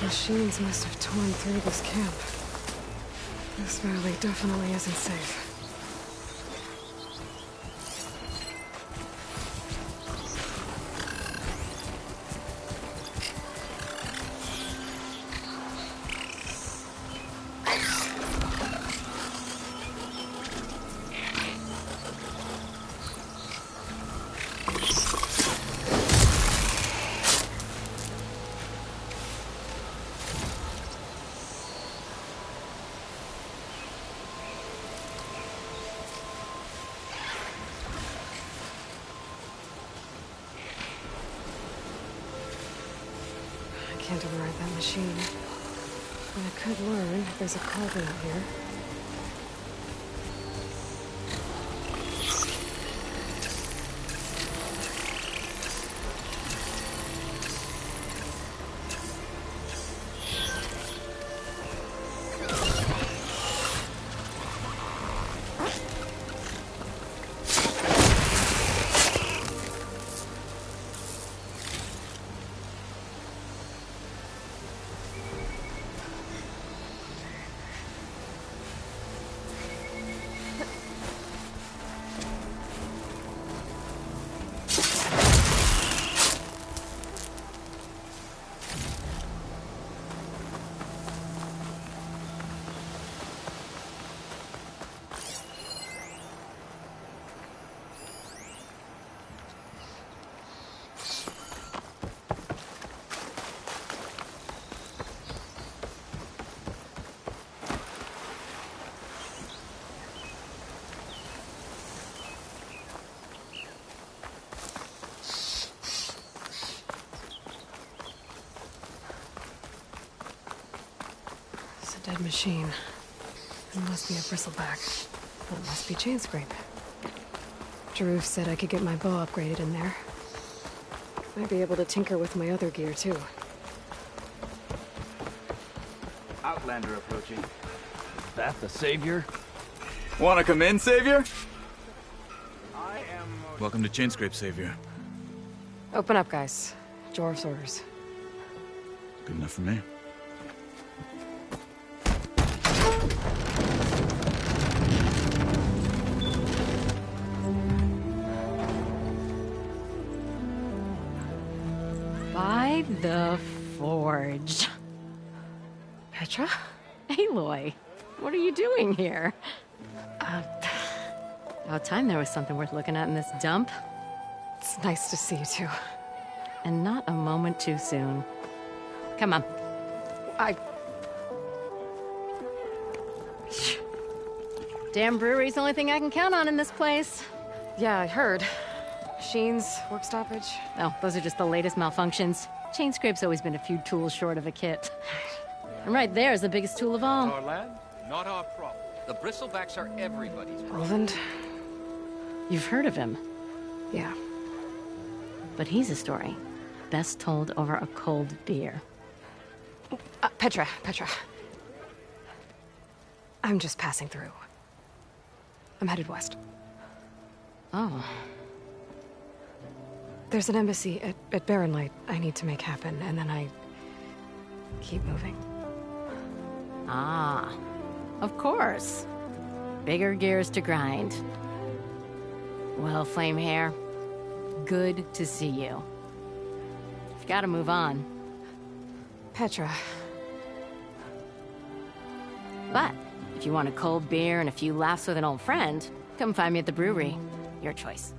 Machines must have torn through this camp. This valley definitely isn't safe. I can't override that machine. But I could learn if there's a cauldron out here. Dead machine. It must be a bristleback. Well, it must be chain scrape. Jaruf said I could get my bow upgraded in there. Might be able to tinker with my other gear, too. Outlander approaching. Is that the Savior? Wanna come in, Savior? I am... Welcome to Chainscrape, Savior. Open up, guys. Jaruf's orders. Good enough for me. By the Forge. Petra? Aloy, what are you doing here? About time there was something worth looking at in this dump. It's nice to see you, too. And not a moment too soon. Come on. Damn brewery's the only thing I can count on in this place. Yeah, I heard. Machines, work stoppage. Oh, those are just the latest malfunctions. Chain scrape's always been a few tools short of a kit. And right there's the biggest tool of all. Our land, not our problem. The bristlebacks are everybody's problem. Roland? You've heard of him, Yeah. but he's a story best told over a cold beer. Petra. I'm just passing through. I'm headed west. Oh, There's an embassy at Barren Light I need to make happen, and then I keep moving. ah, of course. Bigger gears to grind. Well, Flame Hair, good to see you. You've got to move on. Petra. But if you want a cold beer and a few laughs with an old friend, come find me at the brewery. Your choice.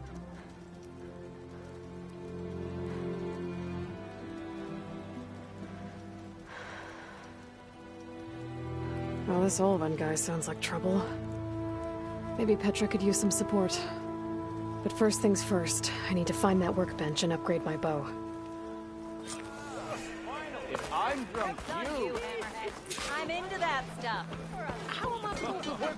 Well, this Olvan guy sounds like trouble. Maybe Petra could use some support. But first things first, I need to find that workbench and upgrade my bow. If I'm drunk, you... I'm into that stuff. How am I supposed to work?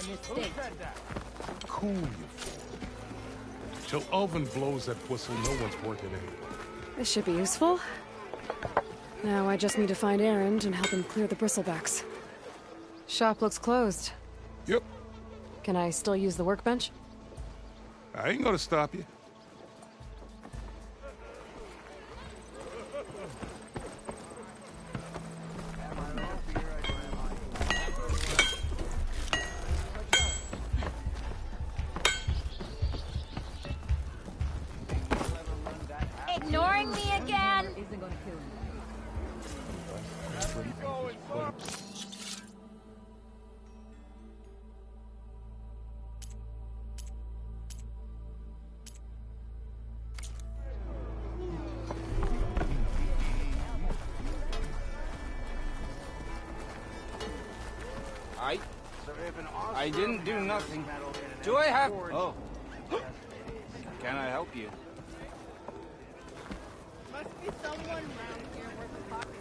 mistake. Cool you fool. Till Ulvin blows that whistle, no one's working anymore. This should be useful. Now I just need to find Erend and help him clear the bristlebacks. Shop looks closed. Yep, Can I still use the workbench? I ain't gonna stop you. Ignoring me again? I didn't do nothing. Do I have... Oh. Can I help you? Must be someone around here worth a pocket.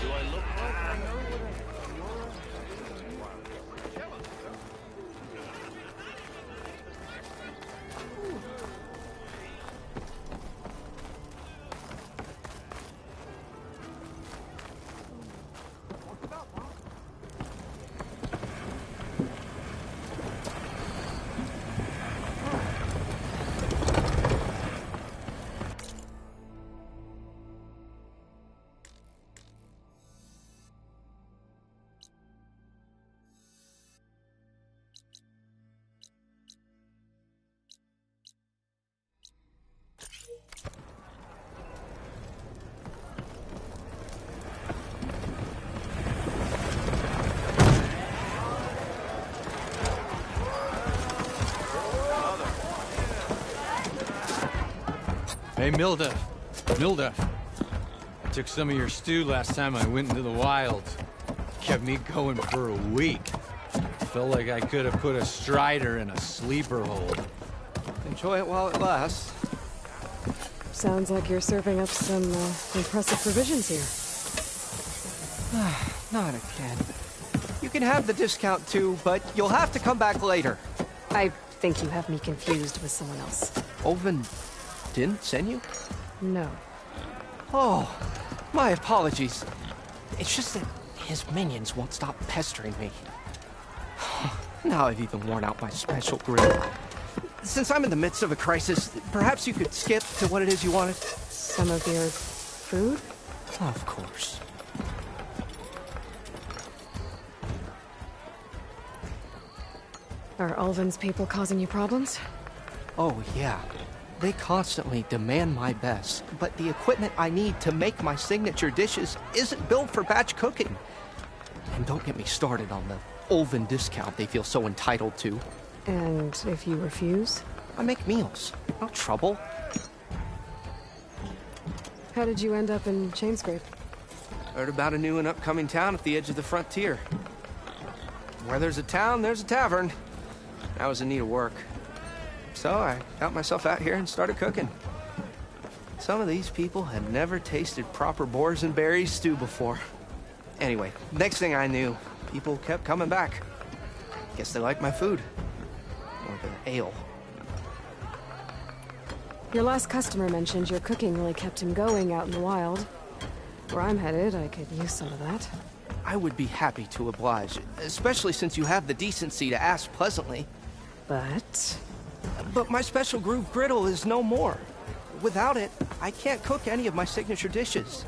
Do I look like I know what Hey, Milda. Milda. I took some of your stew last time I went into the wilds. Kept me going for a week. Felt like I could have put a strider in a sleeper hole. Enjoy it while it lasts. Sounds like you're serving up some impressive provisions here. Not again. You can have the discount too, but you'll have to come back later. I think you have me confused with someone else. Ulvin didn't send you? No. Oh, my apologies. It's just that his minions won't stop pestering me. Now I've even worn out my special grill. Since I'm in the midst of a crisis, perhaps you could skip to what it is you wanted? Some of your food? Of course. Are Ulvin's people causing you problems? Oh, yeah. They constantly demand my best, but the equipment I need to make my signature dishes isn't built for batch cooking. And don't get me started on the Ulvin discount they feel so entitled to. And if you refuse? I make meals. No trouble. How did you end up in Chainscrape? Heard about a new and upcoming town at the edge of the frontier. Where there's a town, there's a tavern. I was in need of work. So I got myself out here and started cooking. Some of these people had never tasted proper boars and berries stew before. Anyway, next thing I knew, people kept coming back. Guess they liked my food. Or their ale. Your last customer mentioned your cooking really kept him going out in the wild. Where I'm headed, I could use some of that. I would be happy to oblige, especially since you have the decency to ask pleasantly. But my special groove griddle is no more. Without it, I can't cook any of my signature dishes.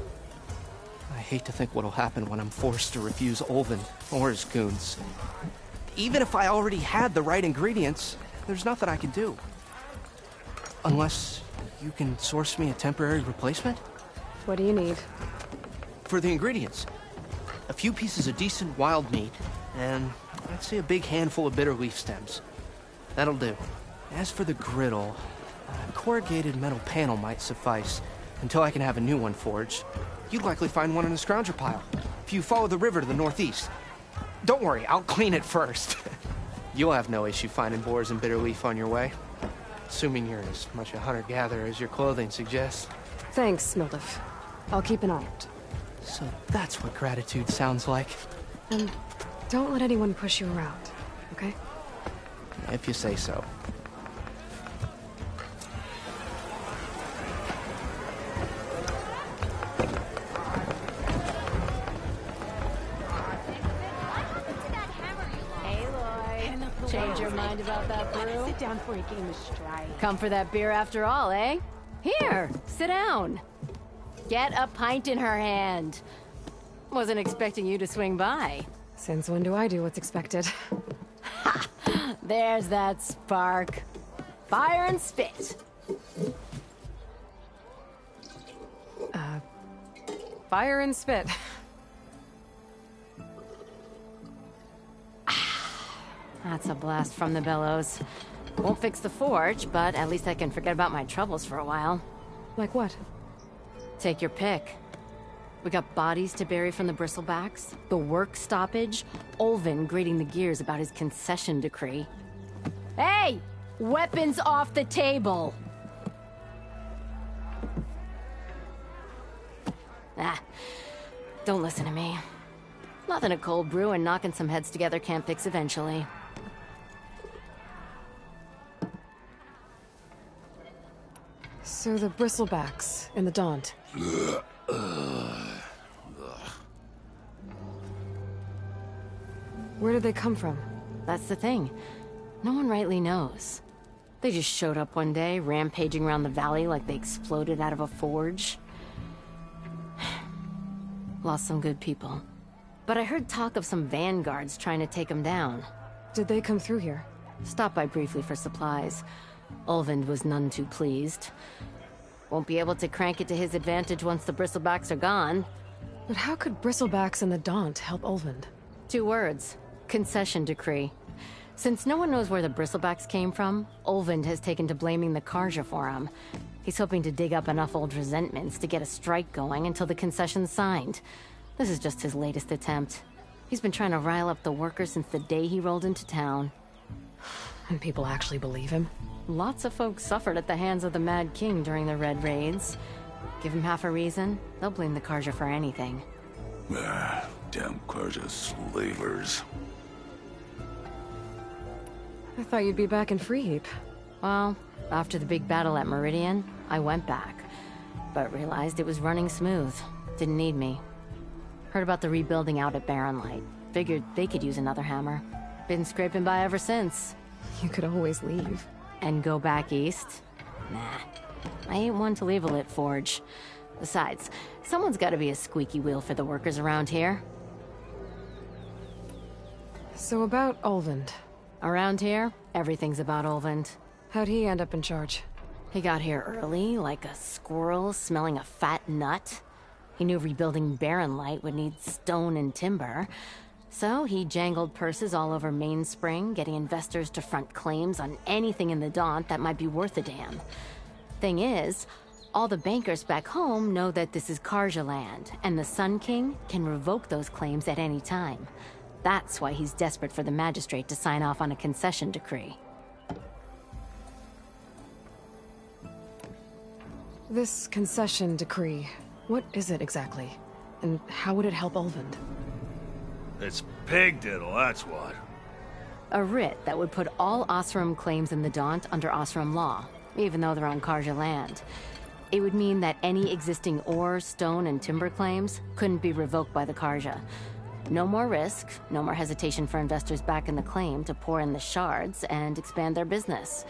I hate to think what'll happen when I'm forced to refuse Ulvin or his goons. Even if I already had the right ingredients, there's nothing I can do. Unless you can source me a temporary replacement? What do you need? For the ingredients, a few pieces of decent wild meat, and I'd say a big handful of bitter leaf stems. That'll do. As for the griddle, a corrugated metal panel might suffice until I can have a new one forged. You'd likely find one in a scrounger pile, if you follow the river to the northeast. Don't worry, I'll clean it first. You'll have no issue finding boars and bitter leaf on your way. Assuming you're as much a hunter-gatherer as your clothing suggests. Thanks, Mildif. I'll keep an eye out. So that's what gratitude sounds like. And Don't let anyone push you around, okay? If you say so. Hey, Lloyd. Change your mind about that brew? Sit down for a game of stride. Come for that beer after all, eh? Here, sit down. Get a pint in her hand. Wasn't expecting you to swing by. Since when do I do what's expected? There's that spark. Fire and spit. Fire and spit. That's a blast from the bellows. Won't fix the forge, but at least I can forget about my troubles for a while. Like what? Take your pick. We got bodies to bury from the bristlebacks, the work stoppage, Olvin grating the gears about his concession decree. Hey! Weapons off the table! Ah, don't listen to me. Nothing a cold brew and knocking some heads together can't fix eventually. So the bristlebacks in the Daunt. Where did they come from? That's the thing. No one rightly knows. They just showed up one day, rampaging around the valley like they exploded out of a forge. Lost some good people. But I heard talk of some vanguards trying to take them down. Did they come through here? Stopped by briefly for supplies. Olvind was none too pleased. Won't be able to crank it to his advantage once the bristlebacks are gone. But how could bristlebacks and the Daunt help Olvind? 2 words. Concession decree. Since no one knows where the bristlebacks came from, Olvind has taken to blaming the Karja for him. He's hoping to dig up enough old resentments to get a strike going until the concession's signed. This is just his latest attempt. He's been trying to rile up the workers since the day he rolled into town. And people actually believe him? Lots of folks suffered at the hands of the Mad King during the Red Raids. Give him half a reason, they'll blame the Karja for anything. Damn Karja slavers. I thought you'd be back in Freeheap. Well, after the big battle at Meridian, I went back. But realized it was running smooth. Didn't need me. Heard about the rebuilding out at Barren Light. Figured they could use another hammer. Been scraping by ever since. You could always leave. And go back east? Nah. I ain't one to leave a lit forge. Besides, someone's gotta be a squeaky wheel for the workers around here. So about Olvind. Around here, everything's about Olvind. How'd he end up in charge? He got here early, like a squirrel smelling a fat nut. He knew rebuilding Barren Light would need stone and timber. So he jangled purses all over Mainspring, getting investors to front claims on anything in the Daunt that might be worth a damn. Thing is, all the bankers back home know that this is Karja land, and the Sun King can revoke those claims at any time. That's why he's desperate for the magistrate to sign off on a concession decree. This concession decree, what is it exactly? And how would it help Olvind? It's pig diddle, that's what. A writ that would put all Osram claims in the Daunt under Osram law, even though they're on Karja land. It would mean that any existing ore, stone, and timber claims couldn't be revoked by the Karja. No more risk, no more hesitation for investors back in the claim to pour in the shards and expand their business.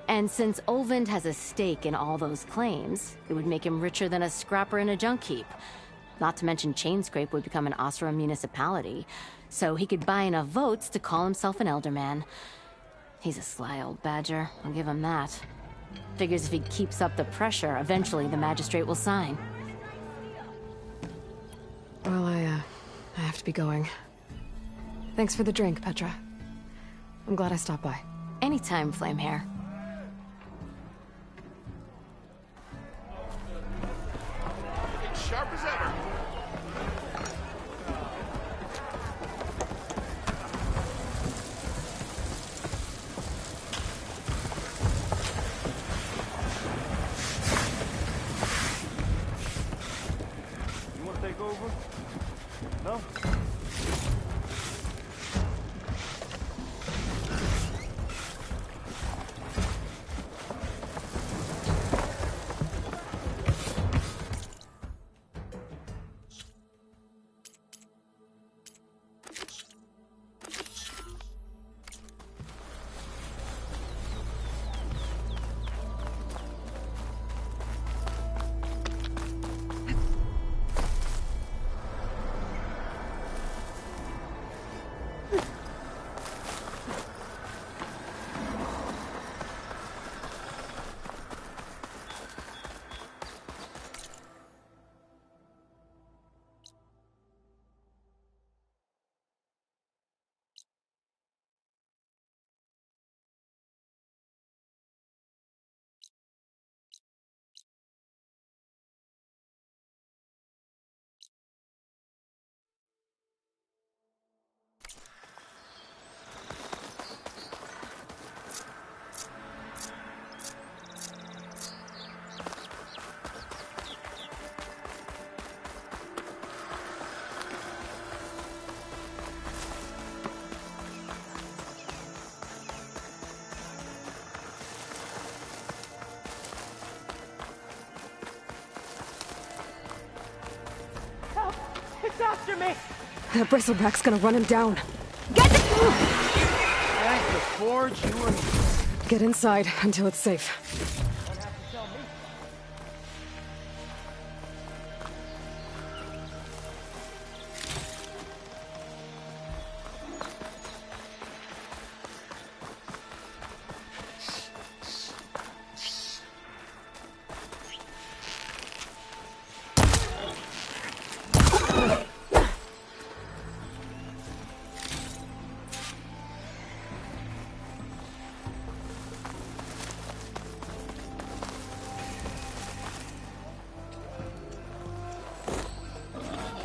And since Olvind has a stake in all those claims, it would make him richer than a scrapper in a junk heap. Not to mention Chainscrape would become an Osram municipality, so he could buy enough votes to call himself an elderman. He's a sly old badger, I'll give him that. Figures if he keeps up the pressure, eventually the magistrate will sign. Well, I have to be going. Thanks for the drink, Petra. I'm glad I stopped by. Anytime, Flamehair. Sharp as ever. You want to take over? No? after me! That bristleback's gonna run him down. Get the... Thank the forge, you were... Get inside until it's safe.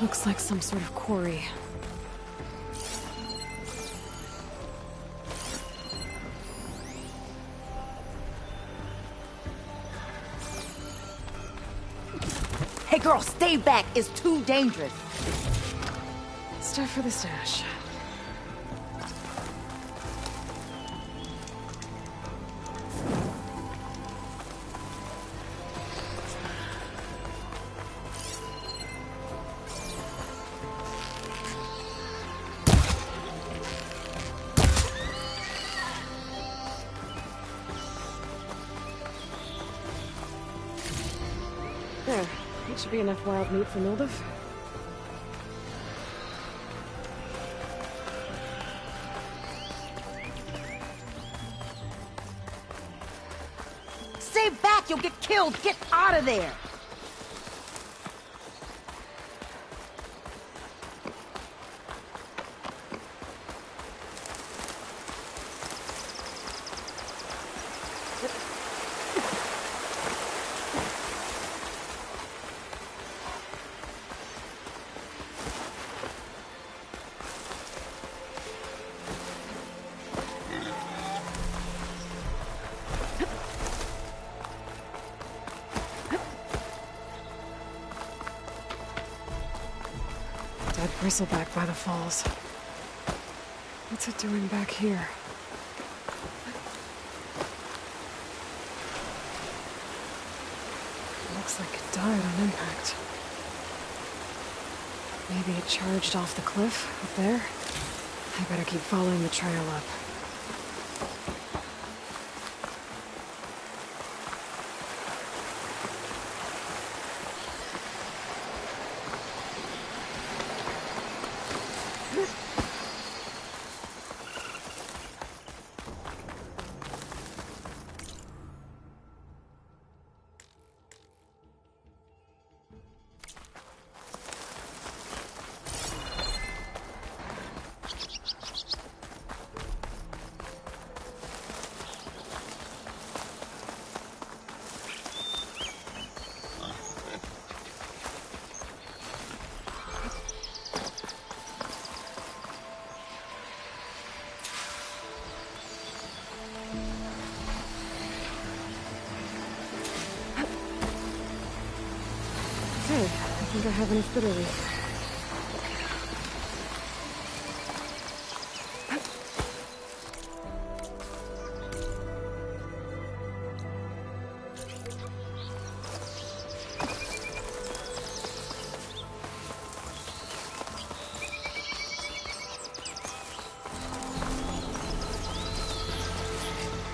Looks like some sort of quarry. Hey girl, stay back. It's too dangerous. Stuff for the stash. There. That should be enough wild meat for Mildev. Stay back. You'll get killed. Get out of there. Dead bristleback by the falls. What's it doing back here? Looks like it died on impact. Maybe it charged off the cliff up there? I better keep following the trail up. Okay, I think I have enough bitter leaf.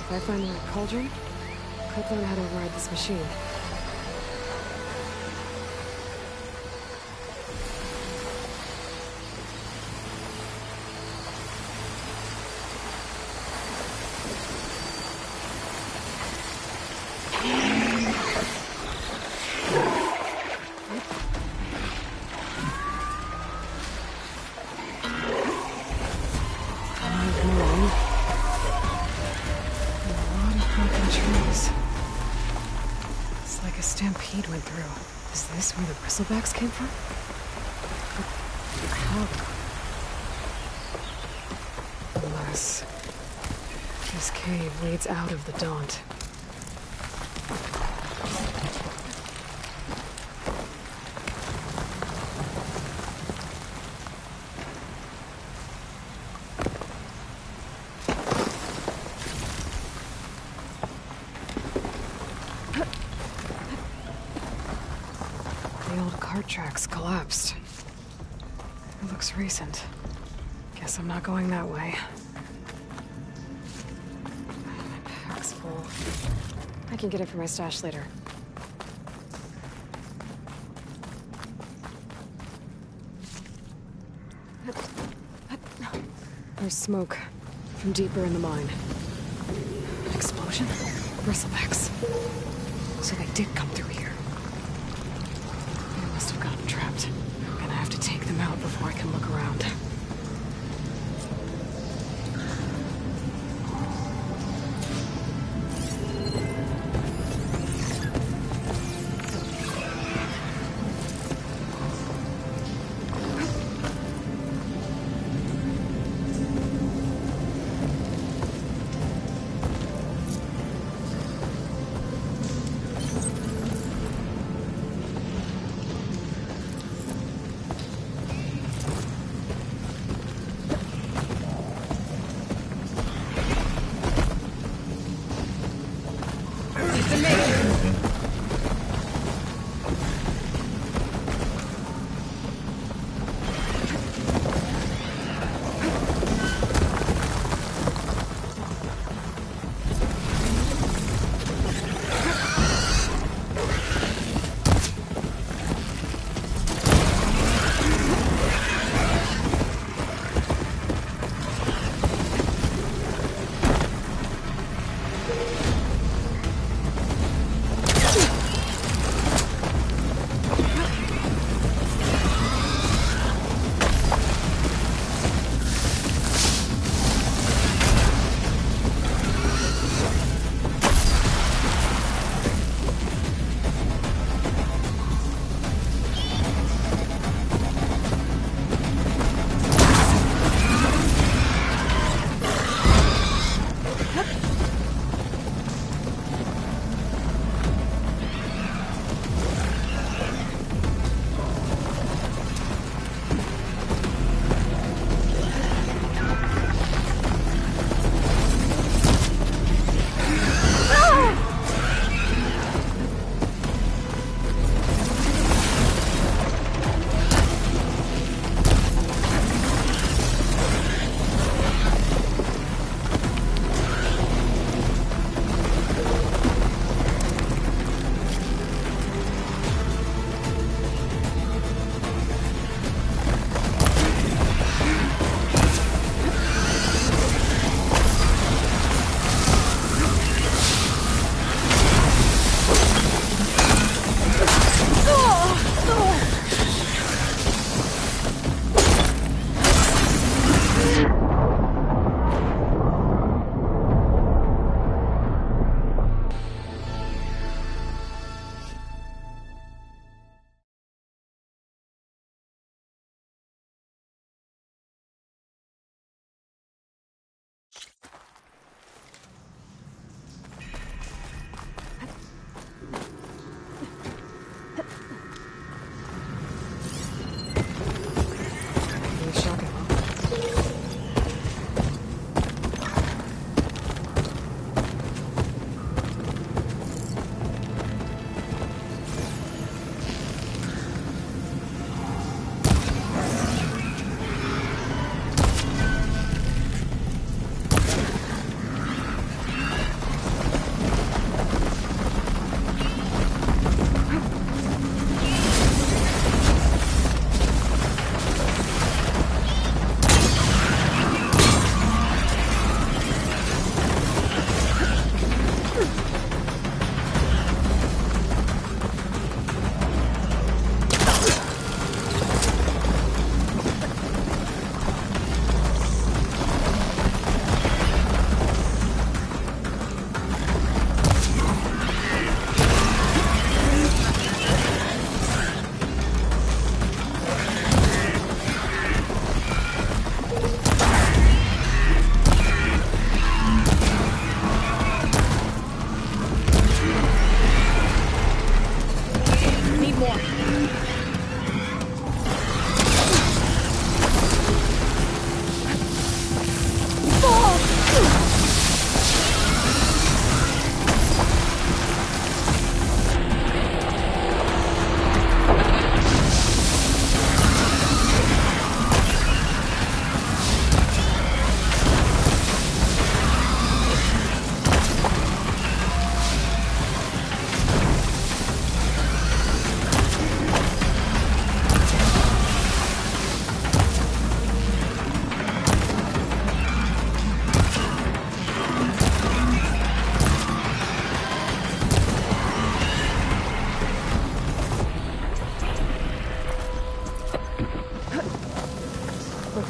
If I find the right cauldron, could learn how to ride this machine. Stampede went through. Is this where the bristlebacks came from? How? Unless this cave leads out of the Daunt. The old cart tracks collapsed. It looks recent. Guess I'm not going that way. My pack's full. I can get it from my stash later. There's smoke from deeper in the mine. An explosion? Bristlebacks. So they did come through here. They must have gotten trapped. I'm gonna have to take them out before I can look around.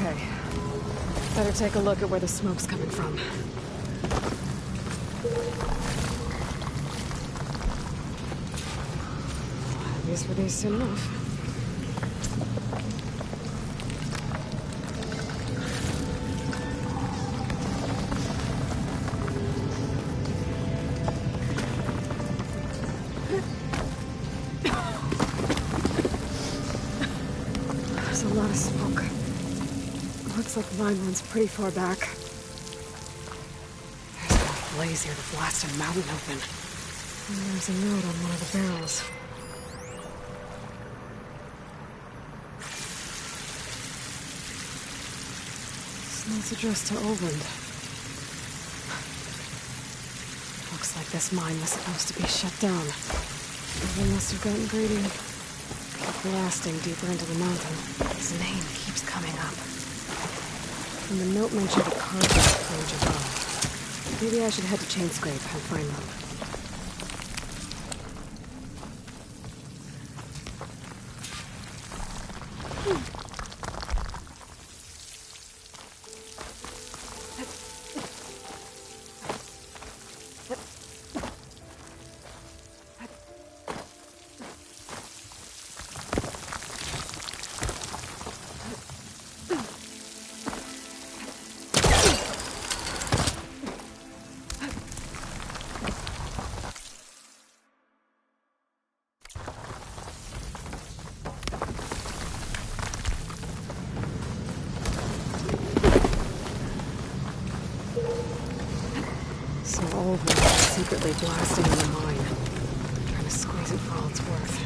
Okay. Better take a look at where the smoke's coming from. I'll have use for these soon enough. There's a lot of smoke. Looks like the mine runs pretty far back. There's enough blaze here to blast a mountain open. And there's a note on one of the barrels. This note's addressed to Oland. Looks like this mine was supposed to be shut down. They must have gotten greedy. Kept blasting deeper into the mountain. His name keeps coming up. And the note mentioned a cargo range above. Maybe I should head to Chainscrape and find them. So Old was secretly blasting in the mine, trying to squeeze it for all it's worth.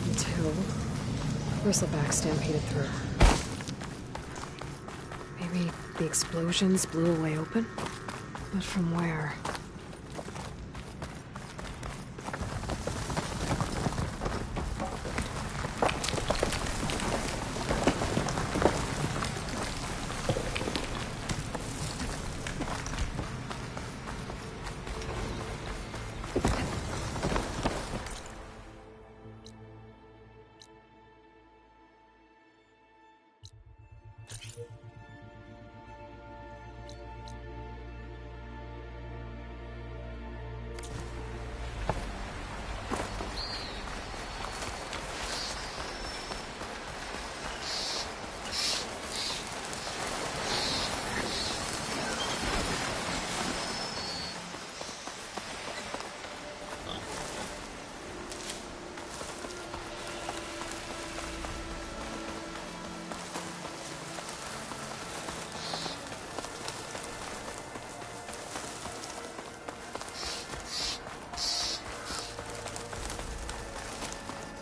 Until Bristleback stampeded through. Maybe the explosions blew a way open? But from where?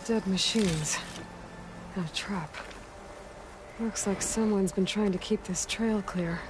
Dead machines. And a trap. Looks like someone's been trying to keep this trail clear.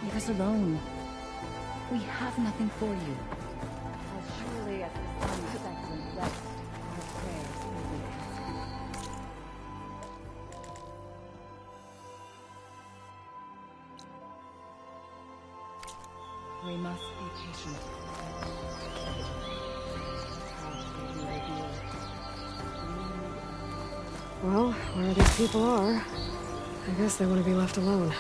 Leave us alone. We have nothing for you. As surely as the sun sets in the west, our prayers will be answered. We must be patient. Well, where these people are, I guess they want to be left alone.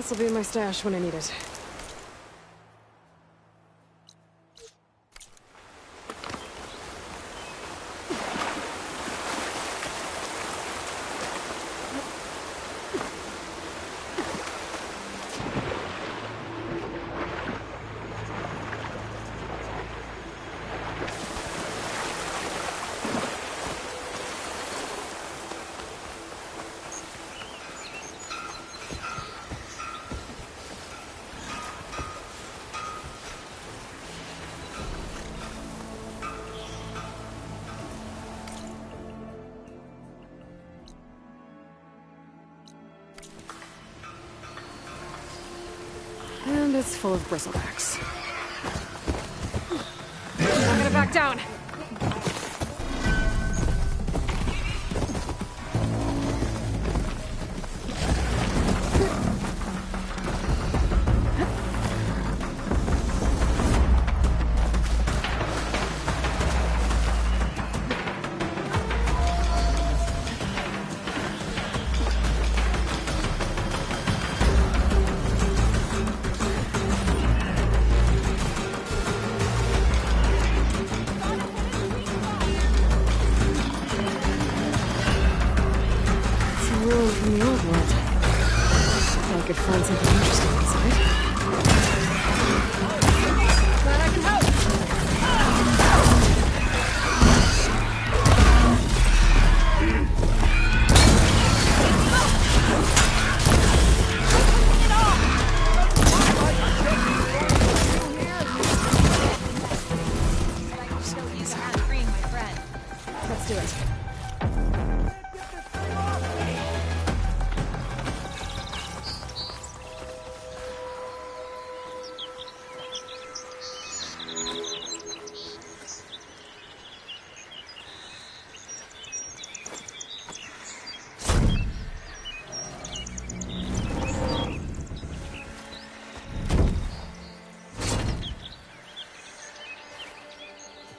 This'll be in my stash when I need it. And it's full of bristlebacks. I'm gonna back down. From the old world. Thought I could find something interesting inside. Glad I can help! Let's do it.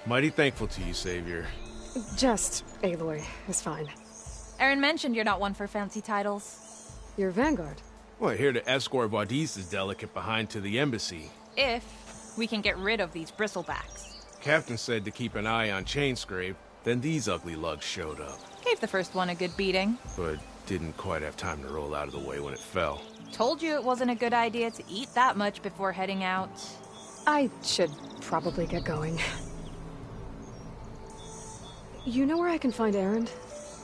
Mighty thankful to you, Savior. Just Aloy is fine. Aaron mentioned you're not one for fancy titles. You're Vanguard. Well, here to escort Vaudice's delicate behind to the embassy. If we can get rid of these bristlebacks. Captain said to keep an eye on Chainscrape, then these ugly lugs showed up. Gave the first one a good beating. But didn't quite have time to roll out of the way when it fell. Told you it wasn't a good idea to eat that much before heading out. I should probably get going. You know where I can find Aaron?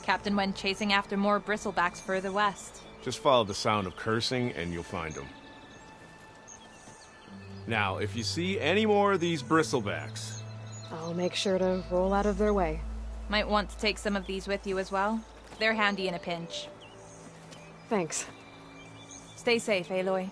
Captain went chasing after more bristlebacks further west. Just follow the sound of cursing and you'll find him. Now, if you see any more of these bristlebacks... I'll make sure to roll out of their way. Might want to take some of these with you as well. They're handy in a pinch. Thanks. Stay safe, Aloy.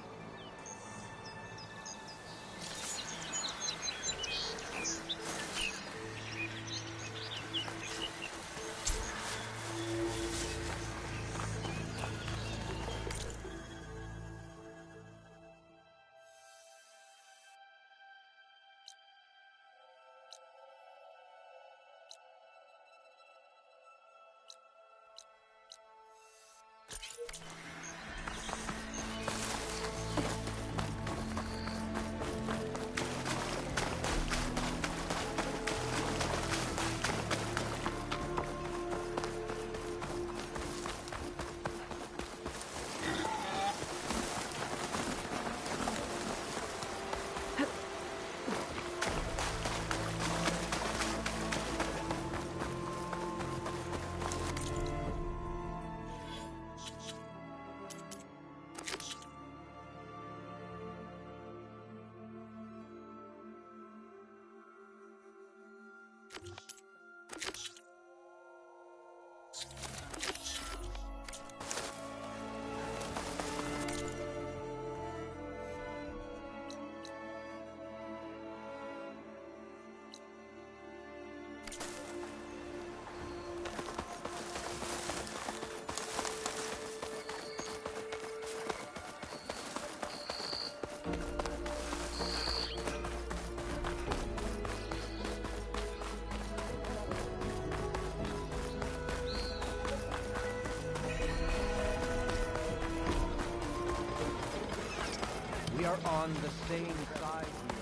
We are on the same side here.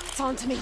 It's on to me.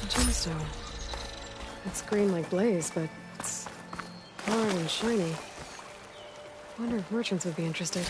Gemstone. It's green like blaze, but it's hard and shiny. Wonder if merchants would be interested.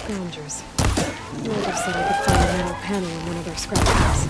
Scroungers. Native said I could find a metal panel in one of their scrapyards.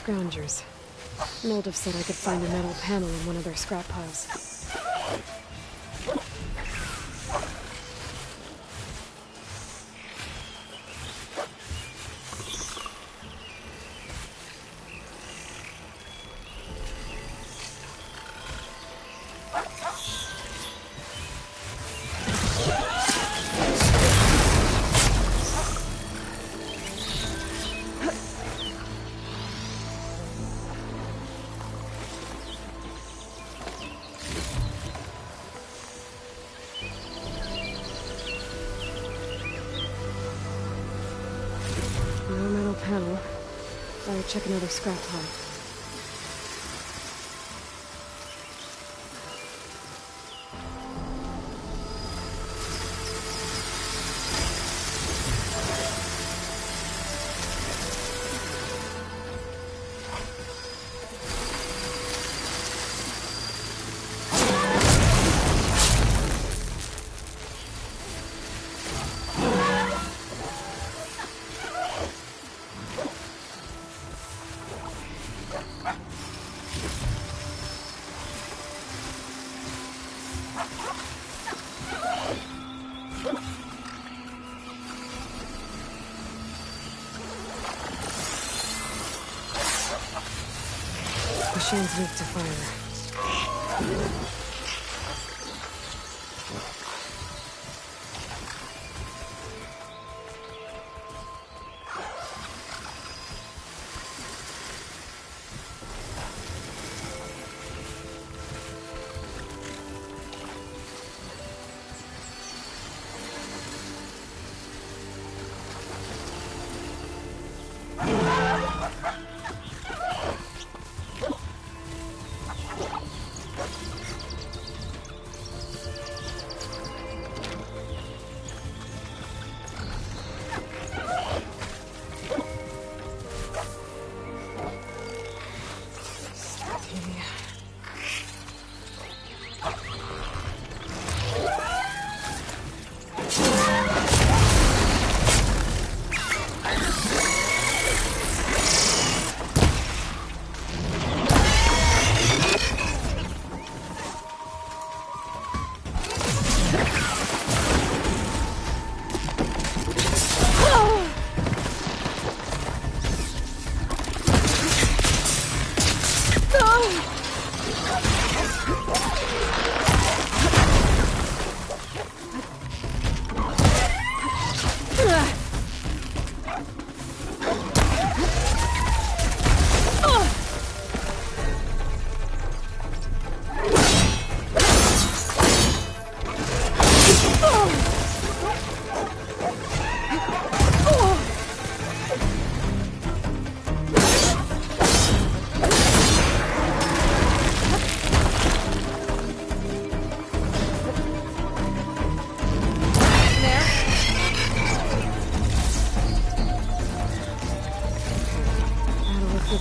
scroungers. Noldiv said I could find a metal panel in one of their scrap piles. No metal panel. Better check another scrap pile. Machine's weak to fire.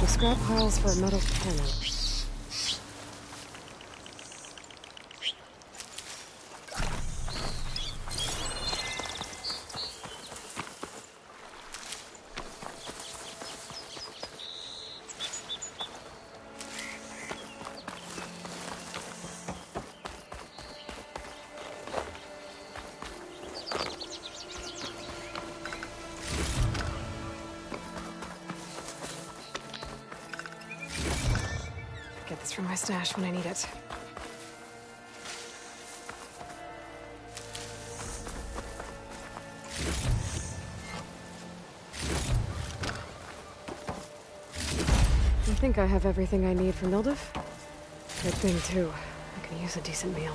Scrap piles for a metal panel. Get this from my stash when I need it. I think I have everything I need for Noldiv. Good thing, too. I could use a decent meal.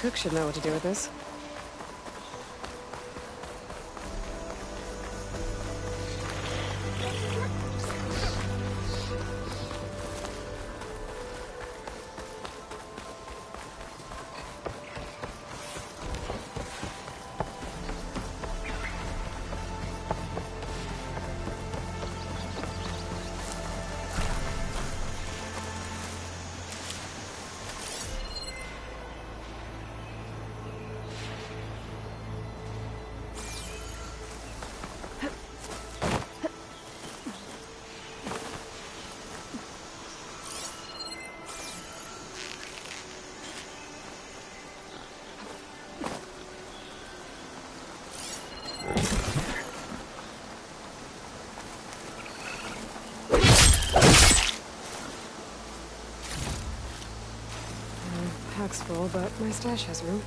Cook should know what to do with this. Pack's full, but my stash has room.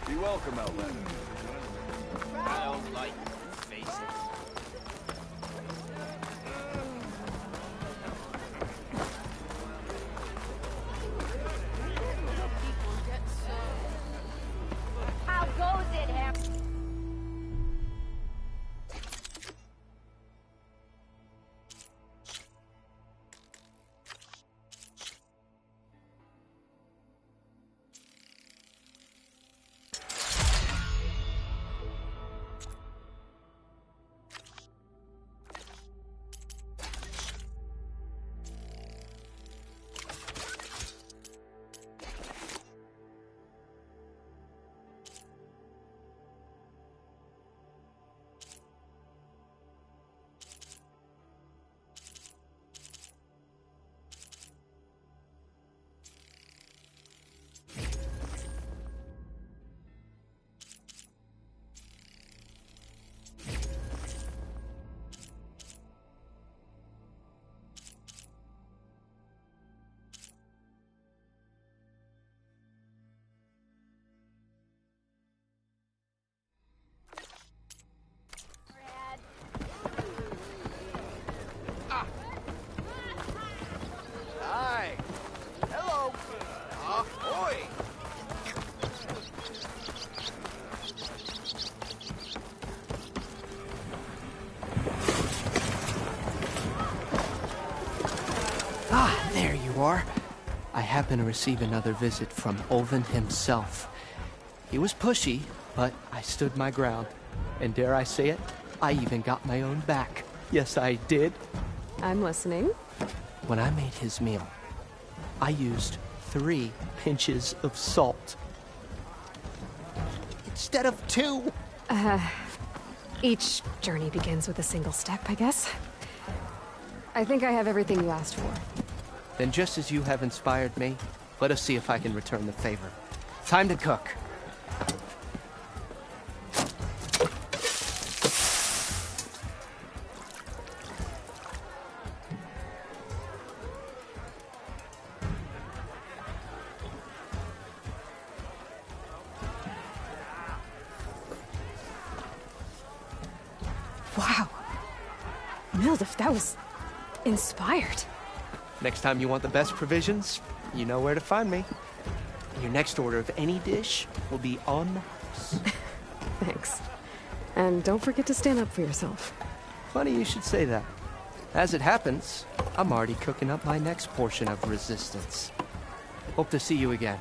Be welcome, Outlander. I don't like faces. How goes it, Harry? Hi. Hello. Ahoy. Ah, there you are. I happen to receive another visit from Olvin himself. He was pushy, but I stood my ground. And dare I say it, I even got my own back. Yes, I did. I'm listening. When I made his meal, I used 3 pinches of salt. Instead of 2. Each journey begins with a single step, I guess. I think I have everything you asked for. Then just as you have inspired me, let us see if I can return the favor. Time to cook. Wow. Mildif, that was inspired. Next time you want the best provisions, you know where to find me. Your next order of any dish will be on the house. Thanks. And don't forget to stand up for yourself. Funny you should say that. As it happens, I'm already cooking up my next portion of resistance. Hope to see you again.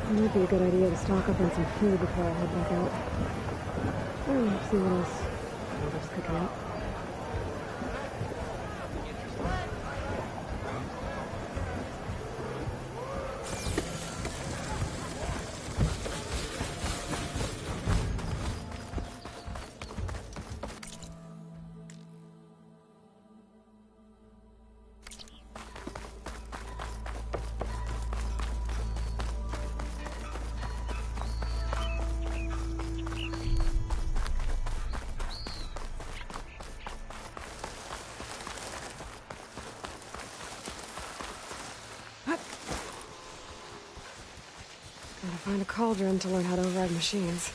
It might be a good idea to stock up on some food before I head back out. See what else Walter's cooking up. Gotta find a cauldron to learn how to override machines.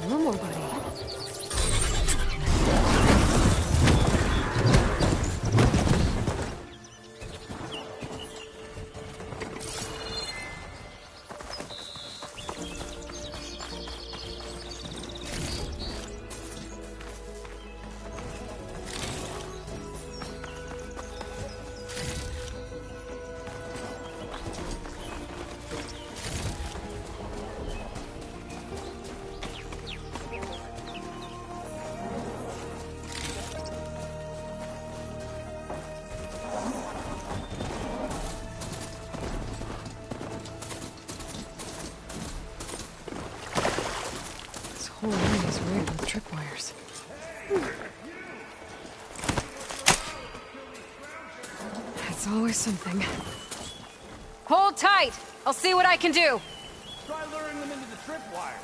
One more, buddy. Whole area is rigged with tripwires. That's always something. Hold tight! I'll see what I can do! Try luring them into the tripwire.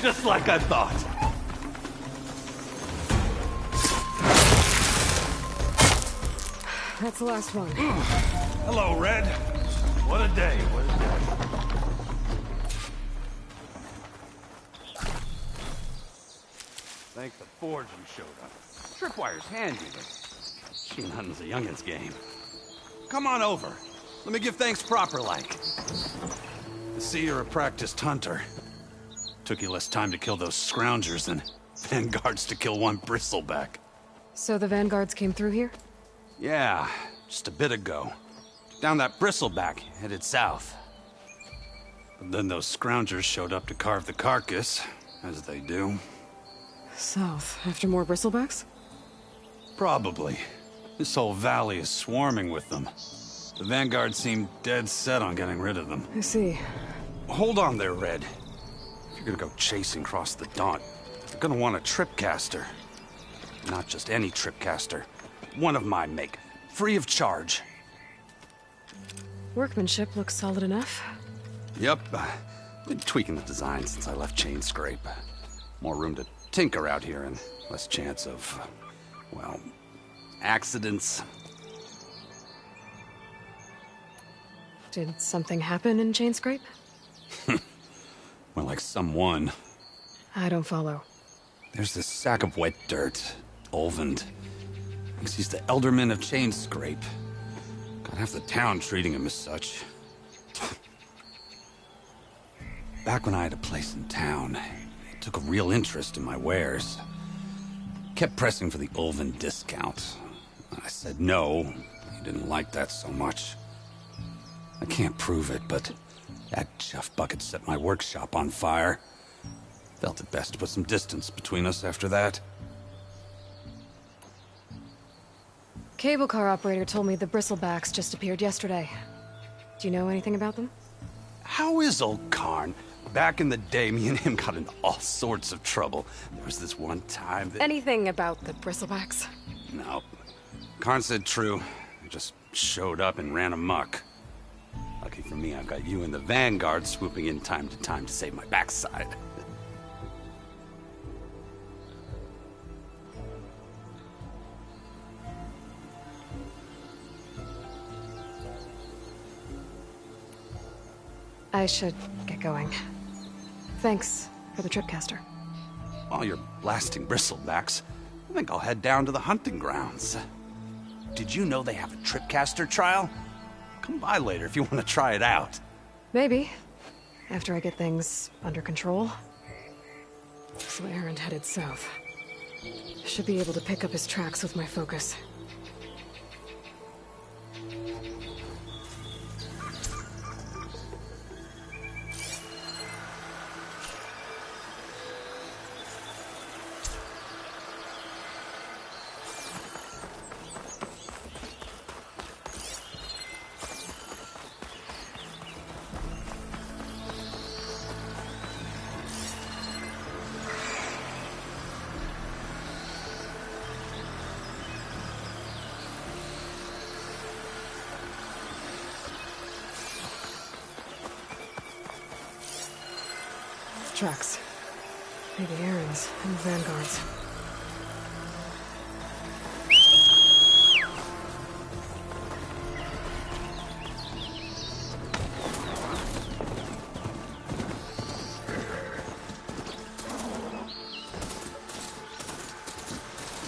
Just like I thought. that's the last one. Hello, Red. What a day, what a day. Thank the Forge you showed up. Tripwire's handy, but machine hunting's a youngin's game. Come on over. Let me give thanks proper like. I see you're a practiced hunter. Took you less time to kill those scroungers than vanguards to kill one bristleback. So the vanguards came through here? Yeah, just a bit ago. Down that bristleback, headed south. But then those scroungers showed up to carve the carcass, as they do. South, after more bristlebacks? Probably. This whole valley is swarming with them. The Vanguard seemed dead set on getting rid of them. I see. Hold on there, Red. If you're gonna go chasing across the Daunt, you're gonna want a tripcaster. Not just any tripcaster. One of my make. Free of charge. Workmanship looks solid enough. Yep. Been tweaking the design since I left Chain Scrape. More room to tinker out here and less chance of, well, accidents. Did something happen in Chain Scrape? Well, like someone. I don't follow. There's this sack of wet dirt. Olvend. Thinks he's the Elderman of Chain Scrape. Got half the town treating him as such. Back when I had a place in town, he took a real interest in my wares. Kept pressing for the Olvend discount. I said no. He didn't like that so much. I can't prove it, but that chuff bucket set my workshop on fire. Felt it best to put some distance between us after that. Cable car operator told me the bristlebacks just appeared yesterday. Do you know anything about them? How is old Karn? Back in the day, me and him got into all sorts of trouble. There was this one time that... Anything about the bristlebacks? No. Karn said true. They just showed up and ran amok. Lucky for me, I've got you and the Vanguard swooping in time to save my backside. I should get going. Thanks for the tripcaster. While you're blasting bristlebacks, I think I'll head down to the hunting grounds. Did you know they have a tripcaster trial? Come by later if you want to try it out. Maybe. After I get things under control. So Aaron headed south. Should be able to pick up his tracks with my focus. Tracks. Maybe Aaron's and the Vanguard's.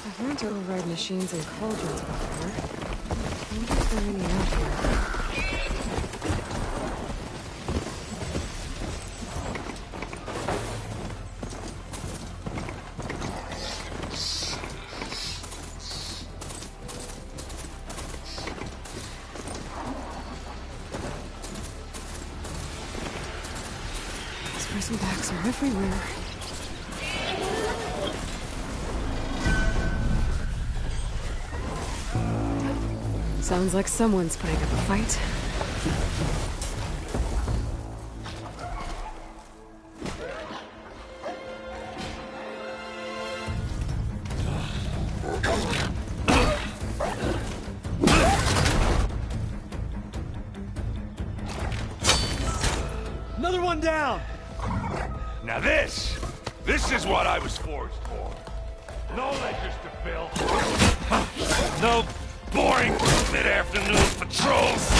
I've learned to override machines and cauldrons before. I wonder if there are any out here. Bristlebacks are everywhere. Sounds like someone's putting up a fight. Another one down! Now this is what I was forged for. No ledgers to fill. No boring mid-afternoon patrols.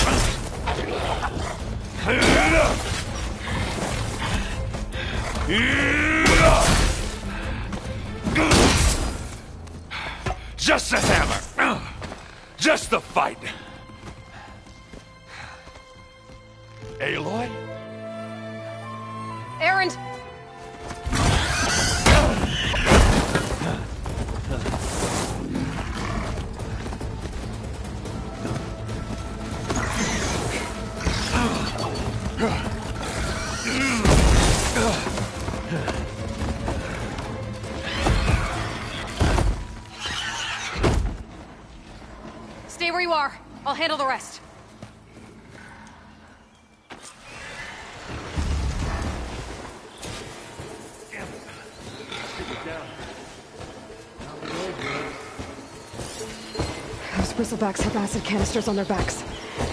Just a hammer. Just a fight. Aloy? Erend! Stay where you are. I'll handle the rest. Those bristlebacks have acid canisters on their backs.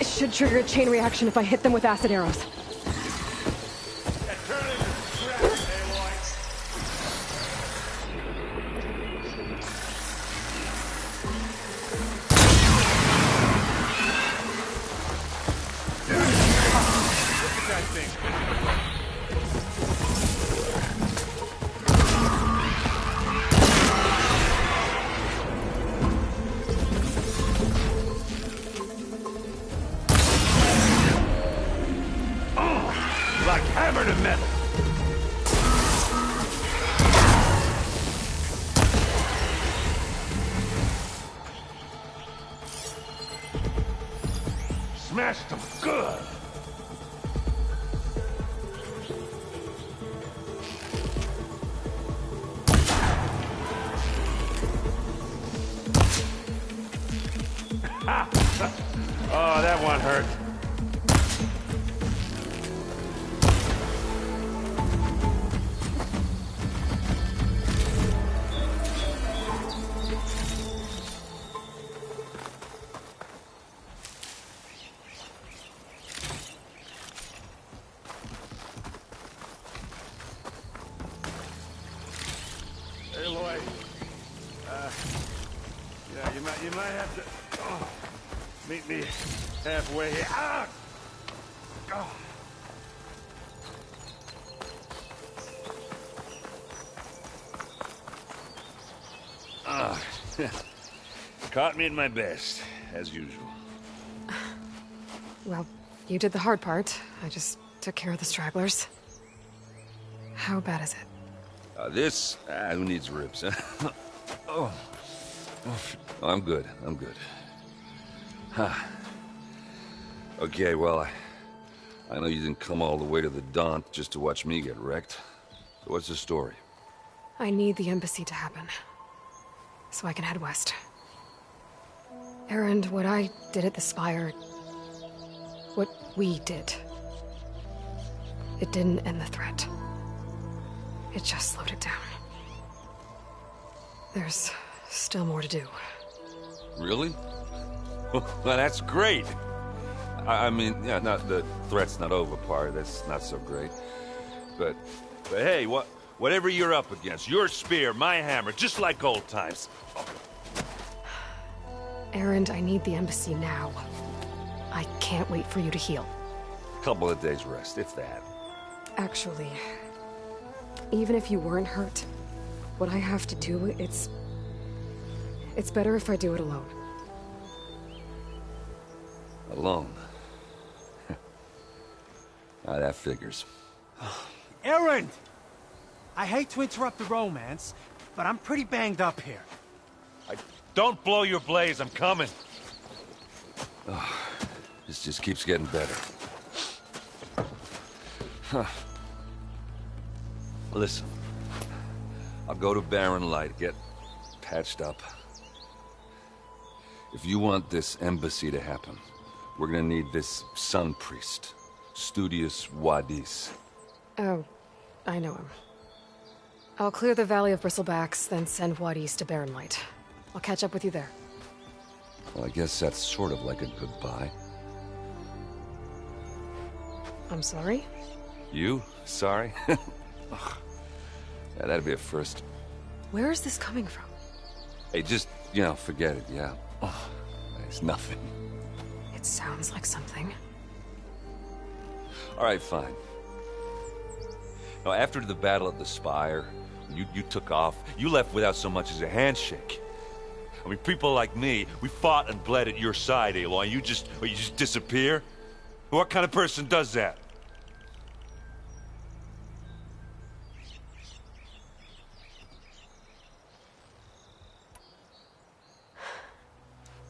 It should trigger a chain reaction if I hit them with acid arrows. Like hammer to metal. Smashed them good. Oh, that one hurt. Aloy, yeah, you might have to meet me halfway here. Ah! Oh. Caught me at my best, as usual. Well, you did the hard part. I just took care of the stragglers. How bad is it? Who needs ribs, huh? Oh, I'm good. Huh. Okay, well, I know you didn't come all the way to the Daunt just to watch me get wrecked. So what's the story? I need the embassy to happen, so I can head west. Erend, what I did at the Spire... what we did... it didn't end the threat. It just slowed it down. There's still more to do. Really? Well, that's great. I mean, yeah, not the threat's not over part. That's not so great. But hey, whatever you're up against, your spear, my hammer, just like old times. Erend, I need the embassy now. I can't wait for you to heal. Couple of days rest, if that. Actually, even if you weren't hurt, what I have to do, it's better if I do it alone. Alone? That figures. Erend! I hate to interrupt the romance, but I'm pretty banged up here. Don't blow your blaze, I'm coming. Oh, this just keeps getting better. Huh. Listen, I'll go to Barren Light, get patched up. If you want this embassy to happen, we're gonna need this sun priest, Studius Wadis. Oh, I know him. I'll clear the Valley of Bristlebacks, then send Wadis to Barren Light. I'll catch up with you there. Well, I guess that's sort of like a goodbye. I'm sorry? You? Sorry? Ugh. Yeah, that'd be a first. Where is this coming from? Hey, just, forget it, yeah. Oh, I It's nothing. It sounds like something. All right, fine. Now, after the battle at the Spire, you took off, you left without so much as a handshake. I mean, people like me, we fought and bled at your side, Aloy. You just disappear? What kind of person does that?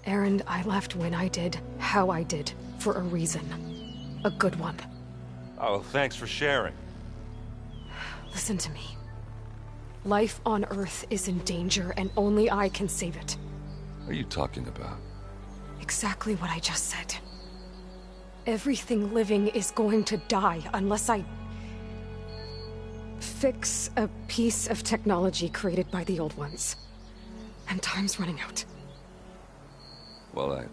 Aaron, I left when I did, how I did, for a reason. A good one. Oh, thanks for sharing. Listen to me. Life on Earth is in danger, and only I can save it. What are you talking about? Exactly what I just said. Everything living is going to die unless I fix a piece of technology created by the old ones. And time's running out. Well,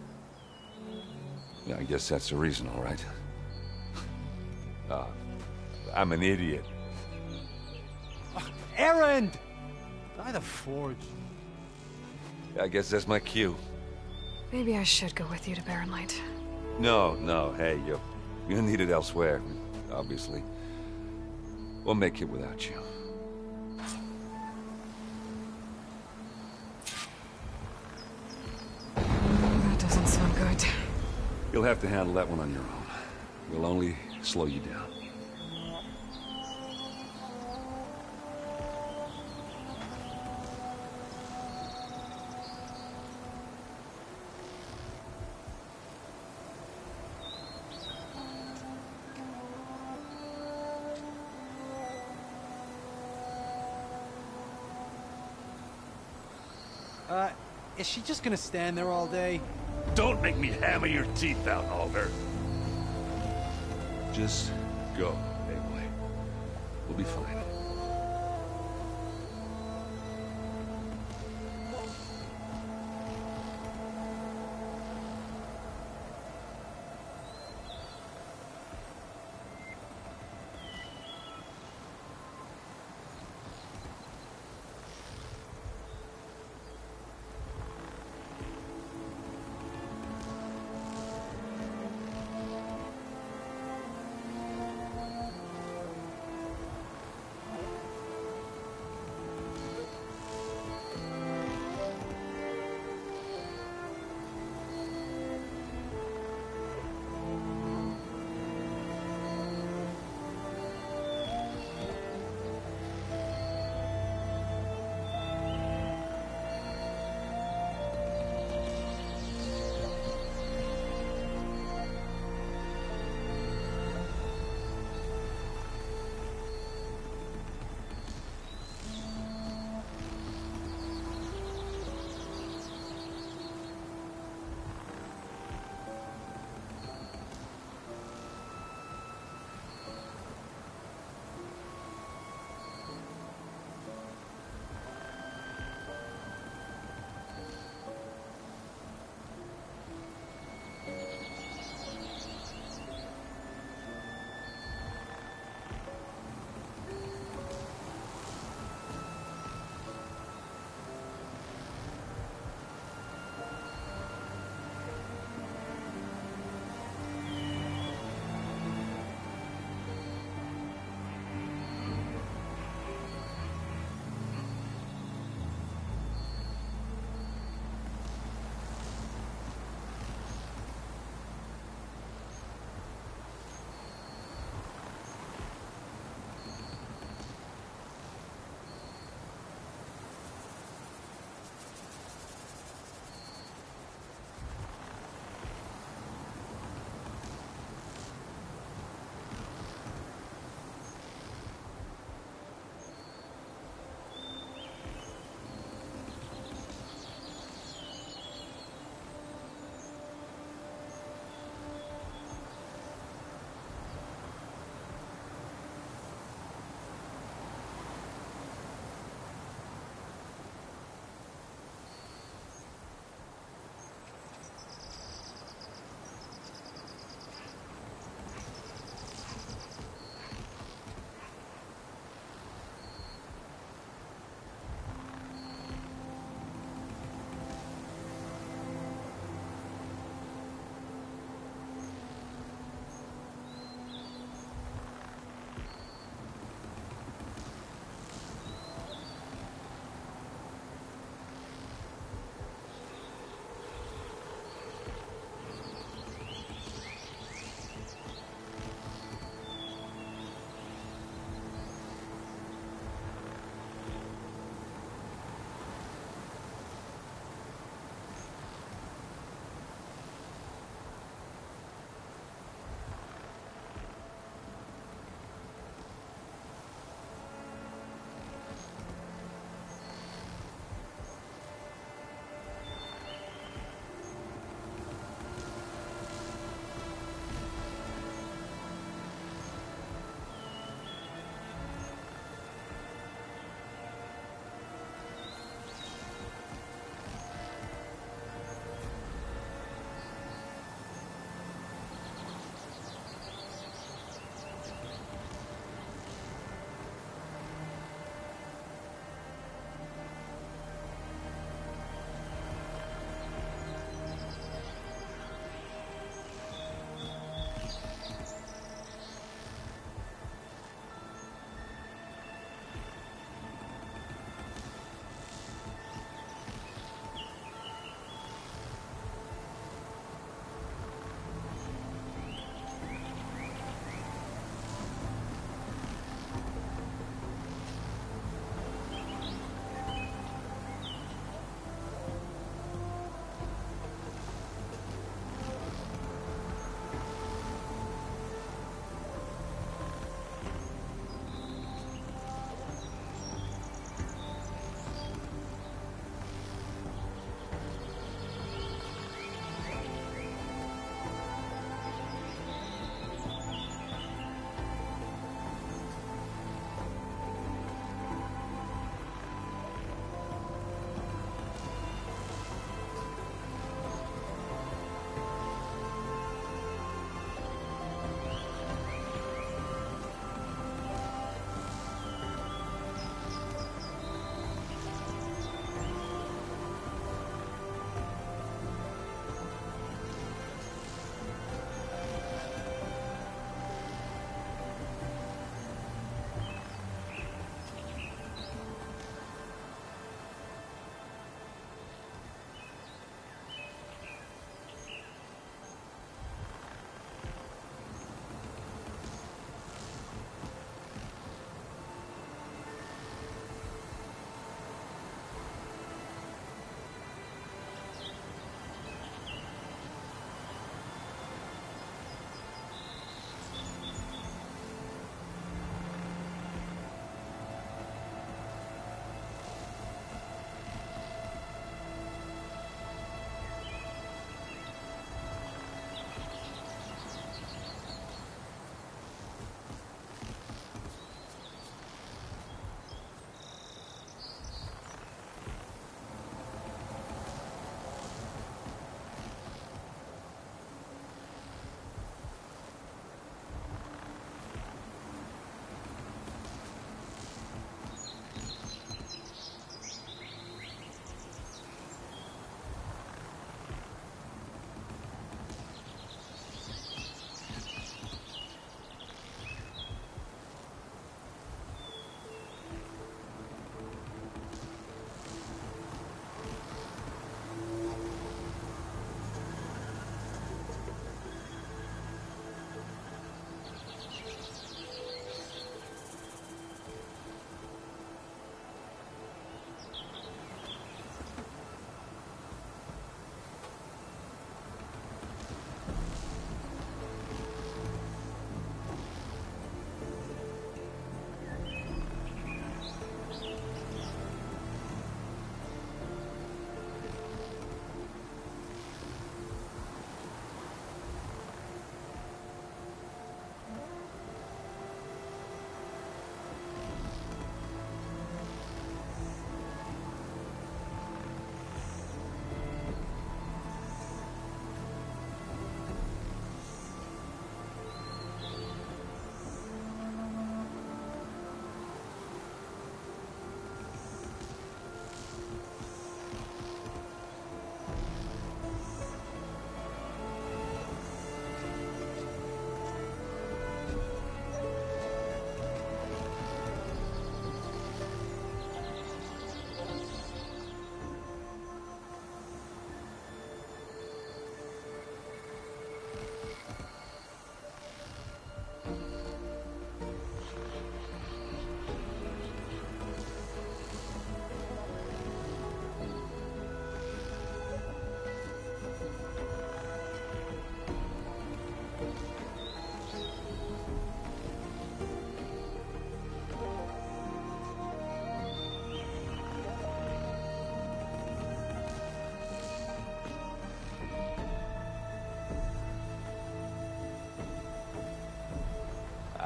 yeah, I guess that's the reason, all right. I'm an idiot. Aaron! By the Forge. I guess that's my cue. Maybe I should go with you to Barren Light. No, hey, you're needed elsewhere, obviously. We'll make it without you. That doesn't sound good. You'll have to handle that one on your own. We'll only slow you down. Is she just gonna stand there all day? Don't make me hammer your teeth out, Alder. Just go, Aloy. We'll be fine.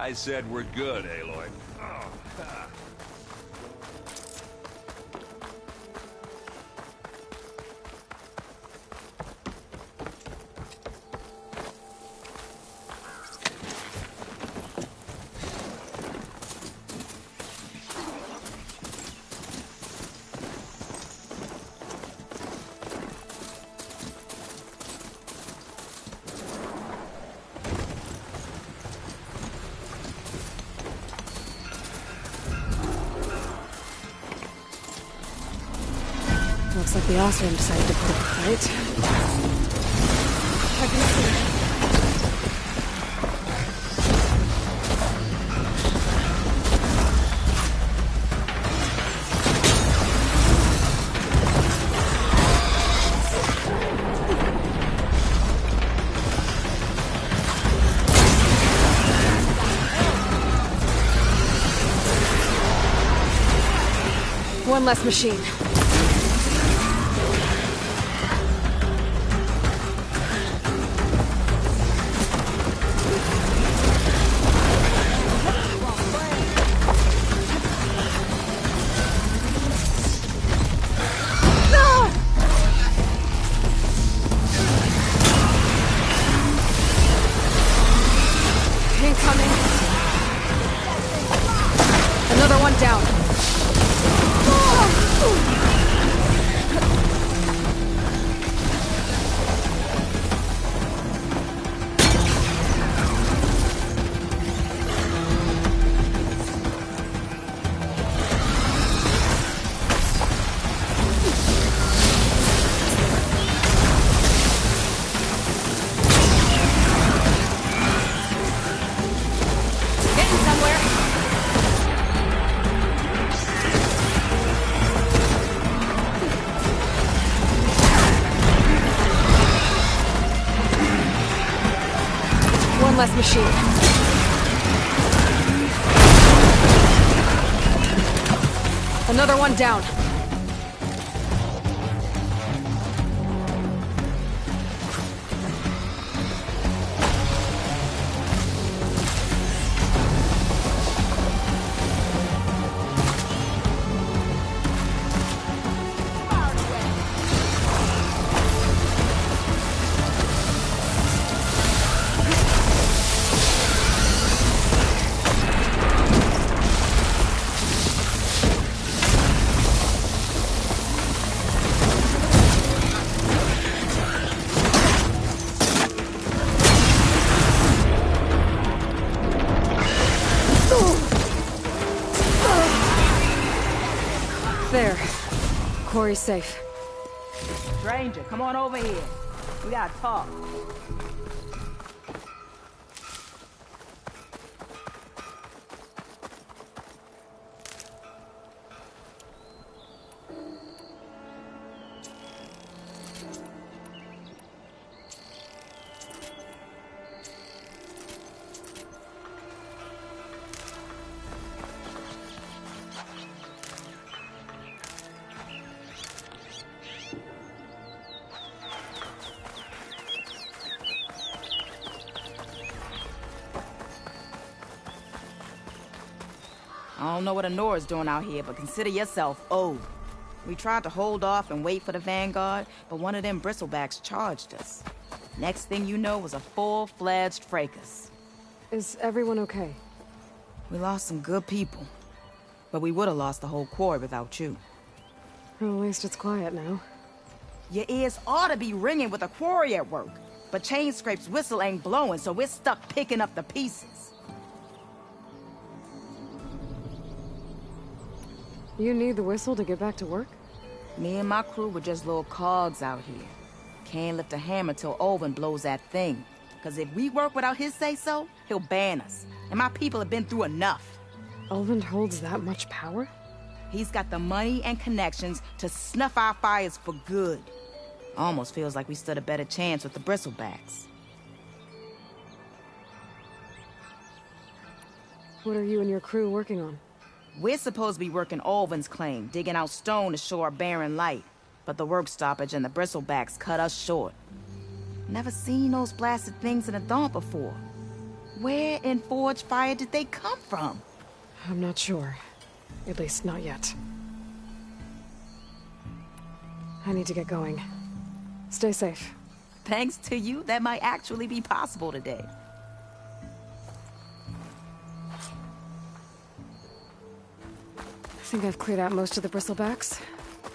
I said we're good, Aloy. Oh, ah. Looks like the Austrian decided to put up a fight. I can see. One less machine. Incoming. Another one down. Getting somewhere. One less machine. Another one down. There. Quarry's safe. Stranger, come on over here. We gotta talk. I don't know what Honora's doing out here, but consider yourself owed. We tried to hold off and wait for the Vanguard, but one of them bristlebacks charged us. Next thing you know was a full-fledged fracas. Is everyone okay? We lost some good people, but we would have lost the whole quarry without you. Well, at least it's quiet now. Your ears ought to be ringing with a quarry at work, but Chainscrape's whistle ain't blowing, so we're stuck picking up the pieces. You need the whistle to get back to work? Me and my crew were just little cogs out here. Can't lift a hammer till Olvin blows that thing. Cause if we work without his say-so, he'll ban us. And my people have been through enough. Olvin holds that much power? He's got the money and connections to snuff our fires for good. Almost feels like we stood a better chance with the bristlebacks. What are you and your crew working on? We're supposed to be working Olvin's claim, digging out stone to show our barren light. But the work stoppage and the bristlebacks cut us short. Never seen those blasted things in a dump before. Where in Forge Fire did they come from? I'm not sure. At least not yet. I need to get going. Stay safe. Thanks to you, that might actually be possible today. I think I've cleared out most of the bristlebacks.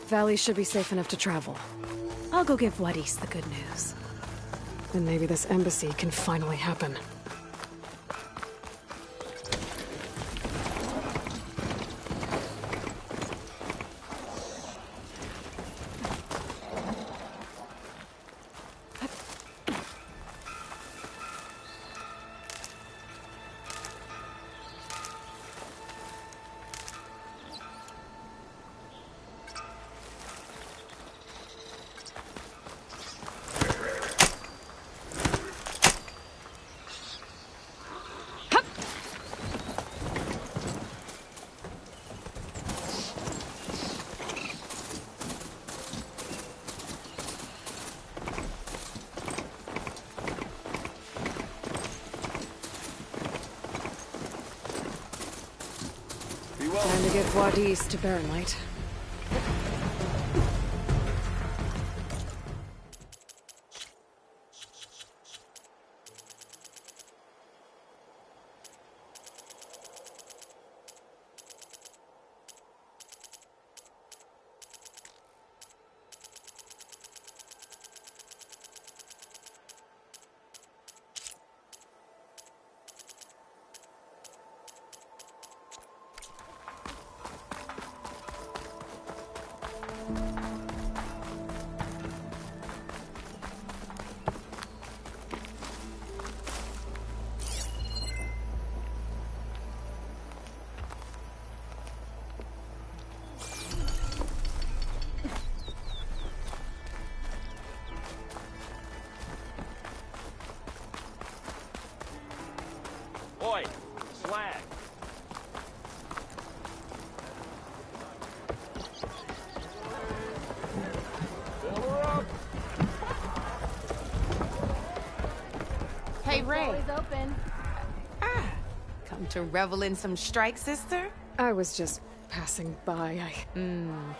Valley should be safe enough to travel. I'll go give Wadis the good news. Then maybe this embassy can finally happen. Time to get Wadis to Barrenlight. Oi, slag. Fill her up. Hey, Ray. Always open. Come to revel in some strike, sister? I was just passing by.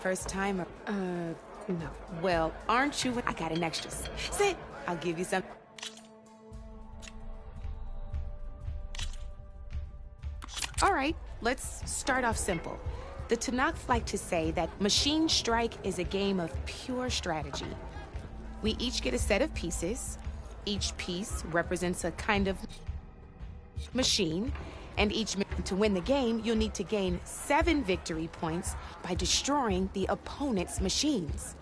First timer. No. Well, aren't you? I got an extra. Sit. I'll give you some. All right, let's start off simple. The Tanakh like to say that Machine Strike is a game of pure strategy. We each get a set of pieces. Each piece represents a kind of machine, and to win the game, you'll need to gain 7 victory points by destroying the opponent's machines.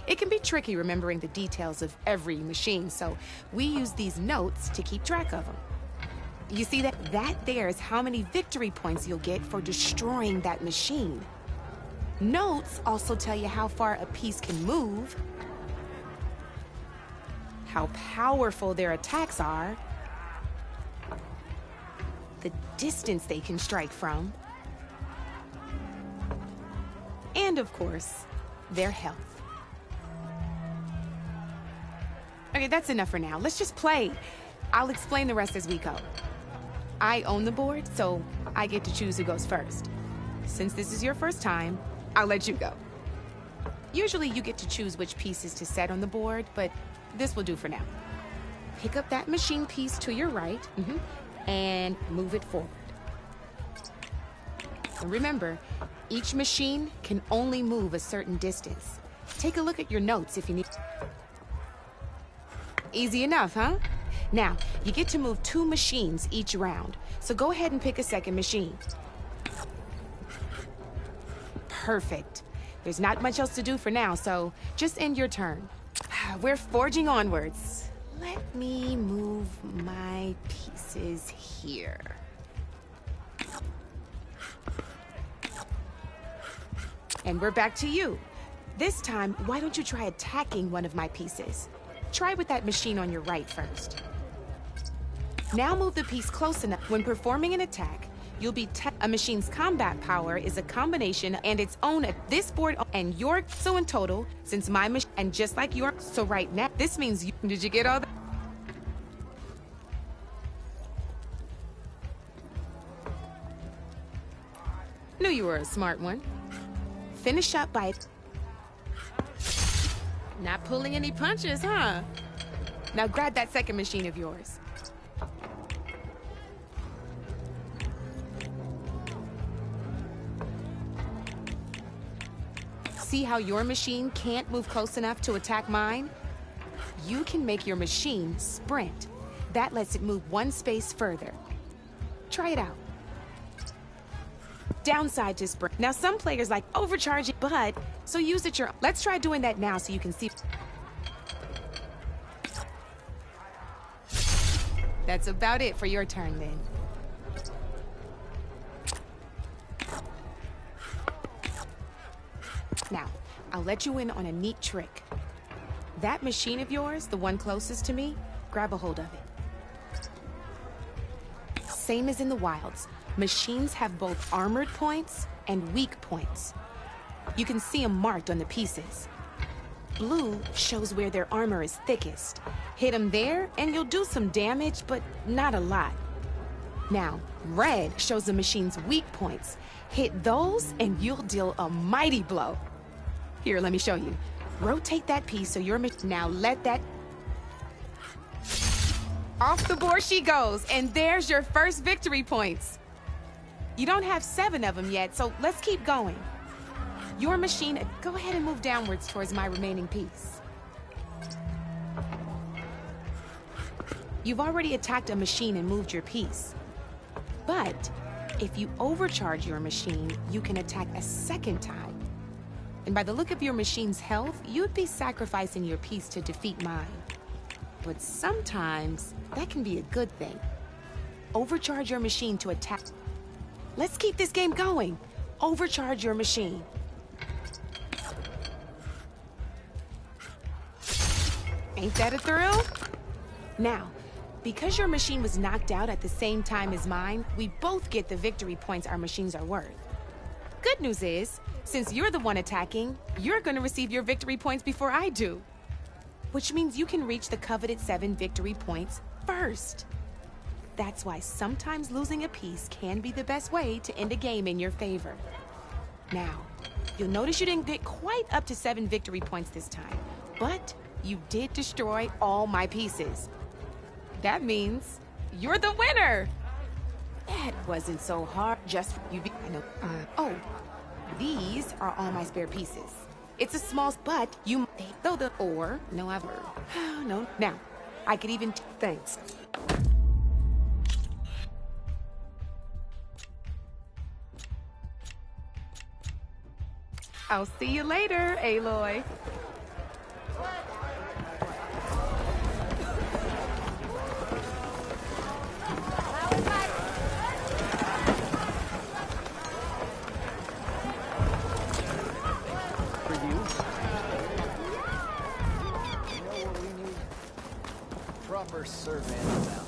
It can be tricky remembering the details of every machine, so we use these notes to keep track of them. You see that there is how many victory points you'll get for destroying that machine. Notes also tell you how far a piece can move, how powerful their attacks are, the distance they can strike from, and of course, their health. Okay, that's enough for now. Let's just play. I'll explain the rest as we go. I own the board, so I get to choose who goes first. Since this is your first time, I'll let you go. Usually you get to choose which pieces to set on the board, but this will do for now. Pick up that machine piece to your right, and move it forward. And remember, each machine can only move a certain distance. Take a look at your notes if you need. Easy enough, huh? Now, you get to move 2 machines each round, so go ahead and pick a second machine. Perfect. There's not much else to do for now, so just end your turn. We're forging onwards. Let me move my pieces here. And we're back to you. This time, why don't you try attacking one of my pieces? Try with that machine on your right first. Now move the piece close enough. When performing an attack, you'll be a machine's combat power is a combination and its own at this board and your so in total, since my machine and just like your so right now, this means you did you get all that? you were a smart one. Finish up by... Not pulling any punches, huh? Now grab that second machine of yours. See how your machine can't move close enough to attack mine? You can make your machine sprint. That lets it move one space further. Try it out. Downside to sprint. Now some players like overcharging, but so use it your... Let's try doing that now so you can see. That's about it for your turn then. Now, I'll let you in on a neat trick. That machine of yours, the one closest to me, grab a hold of it. Same as in the wilds, machines have both armored points and weak points. You can see them marked on the pieces. Blue shows where their armor is thickest. Hit them there and you'll do some damage, but not a lot. Now, red shows the machine's weak points. Hit those and you'll deal a mighty blow. Here, let me show you. Rotate that piece so your now let that... Off the board she goes, and there's your first victory points. You don't have 7 of them yet, so let's keep going. Your machine, go ahead and move downwards towards my remaining piece. You've already attacked a machine and moved your piece. But if you overcharge your machine, you can attack a second time. And by the look of your machine's health, you'd be sacrificing your piece to defeat mine. But sometimes, that can be a good thing. Overcharge your machine to attack. Let's keep this game going. Overcharge your machine. Ain't that a thrill? Now, because your machine was knocked out at the same time as mine, we both get the victory points our machines are worth. Good news is, since you're the one attacking, you're gonna receive your victory points before I do. Which means you can reach the coveted 7 victory points first. That's why sometimes losing a piece can be the best way to end a game in your favor. Now, you'll notice you didn't get quite up to 7 victory points this time, but you did destroy all my pieces. That means you're the winner! That wasn't so hard, just for you. I know. Oh, these are all my spare pieces. It's a small, but you though the or no I've no. Now, I could even thanks. I'll see you later, Aloy. Proper survey about.